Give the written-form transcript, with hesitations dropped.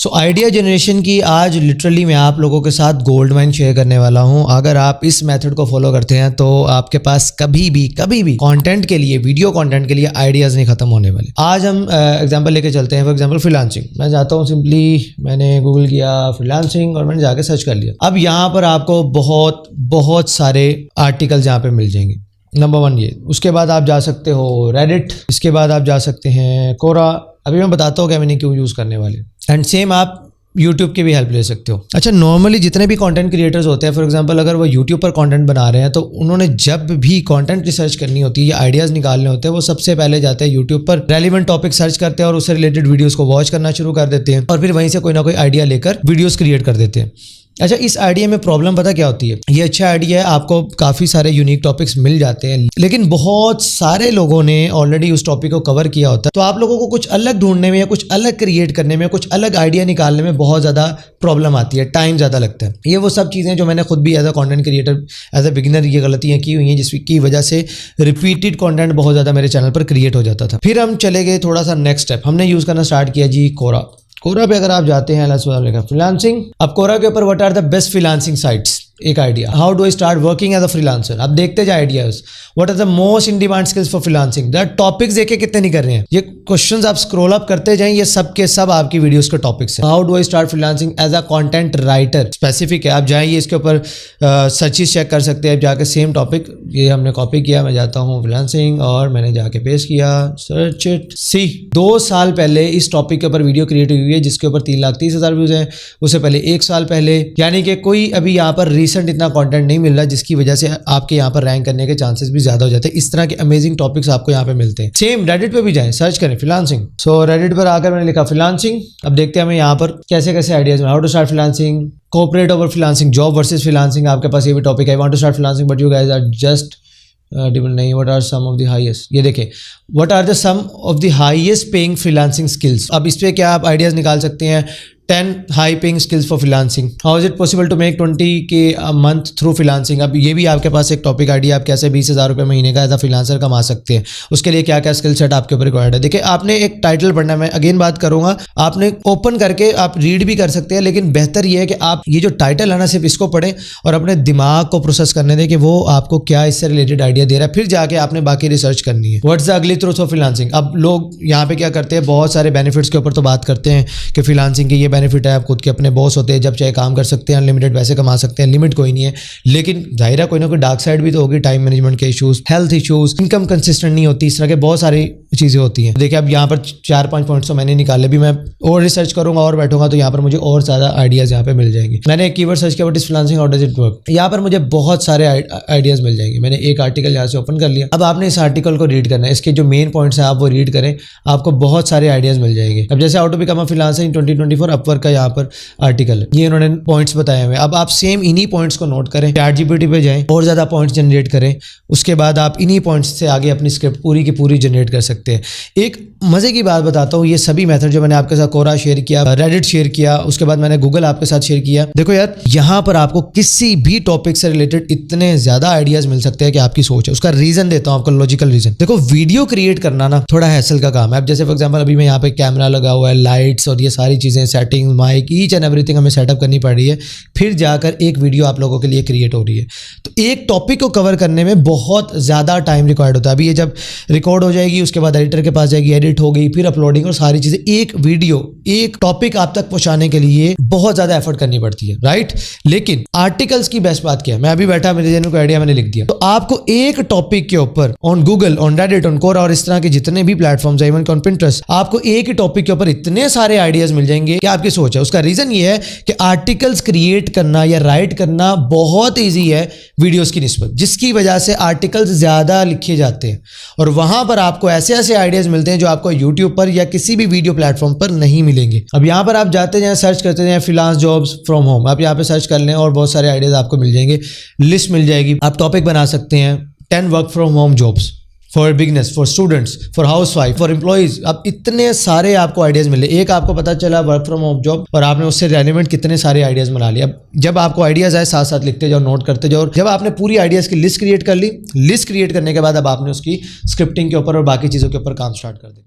So idea generation की आज literally मैं आप लोगों के साथ गोल्ड माइन शेयर करने वाला हूं। अगर आप इस मेथड को फॉलो करते हैं तो आपके पास कभी भी कंटेंट के लिए, वीडियो कंटेंट के लिए आइडियाज़ नहीं खत्म होने वाले। आज हम एग्जांपल लेके चलते हैं। For example freelancing. मैं जाता हूं, सिंपली मैंने गूगल किया फ्रीलांसिंग और मैंने जाके सर्च कर लिया। अब यहाँ पर आपको बहुत सारे आर्टिकल्स यहाँ पे मिल जाएंगे। नंबर 1 ये। उसके बाद आप जा सकते हो रेडिट, इसके बाद आप जा सकते हैं कोरा। अभी मैं बताता हूँ कि मैंने क्यों यूज़ करने वाले। एंड सेम आप YouTube की भी हेल्प ले सकते हो। अच्छा, नॉर्मली जितने भी कंटेंट क्रिएटर्स होते हैं, फॉर एग्जांपल अगर वो YouTube पर कंटेंट बना रहे हैं तो उन्होंने जब भी कंटेंट रिसर्च करनी होती है या आइडियाज़ निकालने होते हैं, वो सबसे पहले जाते हैं YouTube पर, रेलिवेंट टॉपिक सर्च करते हैं और उससे रिलेटेड वीडियोज़ को वॉच करना शुरू कर देते हैं और फिर वहीं से कोई ना कोई आइडिया लेकर वीडियोज़ क्रिएट कर देते हैं। अच्छा, इस आइडिया में प्रॉब्लम पता क्या होती है? ये अच्छा आइडिया है, आपको काफ़ी सारे यूनिक टॉपिक्स मिल जाते हैं, लेकिन बहुत सारे लोगों ने ऑलरेडी उस टॉपिक को कवर किया होता है। तो आप लोगों को कुछ अलग ढूंढने में या कुछ अलग क्रिएट करने में, कुछ अलग आइडिया निकालने में बहुत ज़्यादा प्रॉब्लम आती है, टाइम ज़्यादा लगता है। ये वो सब चीज़ें जो मैंने खुद भी as a content creator, as a beginner ये गलतियाँ की हुई हैं, जिसकी वजह से रिपीटेड कॉन्टेंट बहुत ज़्यादा मेरे चैनल पर क्रिएट हो जाता था। फिर हम चले गए थोड़ा सा नेक्स्ट स्टेप, हमने यूज़ करना स्टार्ट किया जी कोरा। कोरा पे अगर आप जाते हैं, फ्रीलांसिंग। अब कोरा के ऊपर what are the best freelancing sites, एक idea. How do I start working as a freelancer. अब देखते जाए ideas. What are the most in demand skills for freelancing. The topics देखे कितने नहीं कर रहे हैं, ये क्वेश्चंस आप स्क्रॉल अप करते जाएं, ये सब के सब आपकी वीडियोस के टॉपिक्स हैं। How do I start freelancing as a content writer, specific है। आप जाइए इसके ऊपर सर्चेस चेक कर सकते हैं जाके। सेम टॉपिक ये हमने कॉपी किया। मैं जाता हूँ फ्रीलांसिंग और मैंने जाके पेस्ट किया, सर्च इट, सी। 2 साल पहले इस टॉपिक के ऊपर वीडियो क्रिएट हुई है जिसके ऊपर 3,30,000 व्यूज हैं। उससे पहले 1 साल पहले, यानी कि कोई अभी यहाँ पर रिसेंट इतना कंटेंट नहीं मिल रहा, जिसकी वजह से आपके यहाँ पर रैंक करने के चांसेस भी ज्यादा हो जाते हैं। इस तरह के अमेजिंग टॉपिक्स आपको यहाँ पे मिलते हैं। सेम रेडिट पे भी जाएं, सर्च करें फ्रीलांसिंग। सो रेडिट पर आकर मैंने लिखा फ्रीलांसिंग। अब देखते हैं हमें यहाँ पर कैसे कैसे ideas. How to start freelancing, corporate over freelancing, job versus freelancing. आपके पास ये भी टॉपिक है। Want to start freelancing but you guys are just नहीं। What are some of the highest, ये देखें, what are the some of the highest paying freelancing skills. अब इस पे क्या आप आइडियाज निकाल सकते हैं। 10 high paying skills for freelancing. How is it possible to make 20K a month through freelancing. अब ये भी आपके पास एक टॉपिक आइडिया, आप कैसे 20,000 रुपये महीने का एज अ फ्रीलांसर कमा सकते हैं। उसके लिए क्या क्या स्किल सेट आपके ऊपर रिक्वायर्ड है। देखिए, आपने एक टाइटल पढ़ना है, मैं अगेन बात करूंगा, आपने ओपन करके आप रीड भी कर सकते हैं, लेकिन बेहतर ये है कि आप ये जो टाइटल है ना, सिर्फ इसको पढ़ें और अपने दिमाग को प्रोसेस करने दें कि वो आपको क्या इससे रिलेटेड आइडिया दे रहा है। फिर जाके आपने बाकी रिसर्च करनी है। What's the ugly truth of freelancing. अब लोग यहाँ पे क्या करते हैं, बहुत सारे बेनिफिट्स के ऊपर तो बात करते हैं कि फ्रीलांसिंग के ये बेनिफिट है, आप खुद के अपने बॉस होते हैं, जब चाहे काम कर सकते हैं, अनलिमिटेड पैसे कमा सकते हैं, लिमिट कोई नहीं है। लेकिन जाहिर है कोई ना कोई डार्क साइड भी तो होगी। टाइम मैनेजमेंट के issues, health issues, income consistent नहीं होती, इस तरह के बहुत सारी चीज़ें होती हैं। देखिए, अब यहाँ पर 4-5 पॉइंट्स तो मैंने निकाले। भी मैं और रिसर्च करूंगा और बैठूंगा तो यहाँ पर मुझे और ज़्यादा आइडियाज़ यहाँ पे मिल जाएंगे। मैंने एक कीवर्ड सर्च किया, what is freelancing, how does it work. यहाँ पर मुझे बहुत सारे आइडियाज़ मिल जाएंगे। मैंने एक आर्टिकल यहाँ से ओपन कर लिया। अब आपने इस आर्टिकल को रीड करना है, इसके जो मेन पॉइंट्स हैं आप वो रीड करें, आपको बहुत सारे आइडियाज़ मिल जाएंगे। अब जैसे how to become a freelancer in 2024, Upwork का यहाँ पर आर्टिकल, ये उन्होंने पॉइंट्स बताए हुए। अब आप सेम इन्हीं पॉइंट्स को नोट करें, ChatGPT पे जाएं और ज़्यादा पॉइंट्स जनरेट करें। उसके बाद आप इन्हीं पॉइंट्स से आगे अपनी स्क्रिप्ट पूरी की पूरी जनरेट कर सकते हैं। एक मज़े की बात बताता हूँ, ये सभी मेथड जो मैंने आपके साथ कोरा शेयर किया, रेडिट शेयर किया, उसके बाद मैंने गूगल आपके साथ शेयर किया। देखो यार, यहाँ पर आपको किसी भी टॉपिक से रिलेटेड इतने ज़्यादा आइडियाज़ मिल सकते हैं कि आपकी सोच है। उसका रीज़न देता हूँ आपको, लॉजिकल रीज़न। देखो, वीडियो क्रिएट करना ना थोड़ा हैसल का काम है। अब जैसे फॉर एग्जाम्पल अभी मैं यहाँ पे कैमरा लगा हुआ है, लाइट्स और ये सारी चीज़ें, setting, mic, each and everything हमें सेटअप करनी पड़ रही है। फिर जाकर एक वीडियो आप लोगों के लिए क्रिएट हो रही है। तो एक टॉपिक को कवर करने में बहुत ज़्यादा टाइम रिक्वायर्ड होता है। अभी ये जब रिकॉर्ड हो जाएगी, उसके बाद एडिटर के पास जाएगी, एडिट हो गई, फिर अपलोडिंग और सारी चीज़ें, एक वीडियो, एक टॉपिक आप तक पहुंचाने के लिए बहुत ज़्यादा एफर्ट करनी पड़ती है, राइट। लेकिन आर्टिकल्स की बेस्ट बात क्या है, मैं अभी बैठा, मेरे जहन में कोई आइडिया मैंने लिख दिया, तो आपको एक टॉपिक के ऊपर on Google, on Reddit, on Quora और इस तरह के जितने भी प्लेटफॉर्म्स है, इवन ऑन पिंटरेस्ट, आपको एक ही टॉपिक के ऊपर इतने सारे आइडियाज मिल जाएंगे कि आपकी सोच है। उसका रीजन ये है कि आर्टिकल्स क्रिएट करना या राइट करना बहुत ईजी है वीडियोस की निस्बत, जिसकी वजह से आर्टिकल्स ज़्यादा लिखे जाते हैं और वहां पर आपको ऐसे ऐसे आइडियाज मिलते हैं जो आपको यूट्यूब पर या किसी भी वीडियो प्लेटफॉर्म पर नहीं मिलेंगे। अब यहाँ पर आप जाते जाएं, सर्च करते जाएं फ्रीलांस जॉब्स फ्रॉम होम, आप यहाँ पे सर्च कर लें और बहुत सारे आइडियाज आपको मिल जाएंगे, लिस्ट मिल जाएगी। आप टॉपिक बना सकते हैं 10 work from home jobs for business, for students, for house wife, for employees. अब इतने सारे आपको आइडियाज मिले। एक आपको पता चला वर्क फ्रॉम होम जॉब और आपने उससे रेलिवेंट कितने सारे आइडियाज बना लिए। अब जब आपको आइडियाज आए, साथ साथ लिखते जाओ, नोट करते जाओ। जब आपने पूरी आइडियाज की लिस्ट क्रिएट कर ली, लिस्ट क्रिएट करने के बाद अब आपने उसकी स्क्रिप्टिंग के ऊपर और बाकी चीज़ों के ऊपर काम स्टार्ट कर दिया।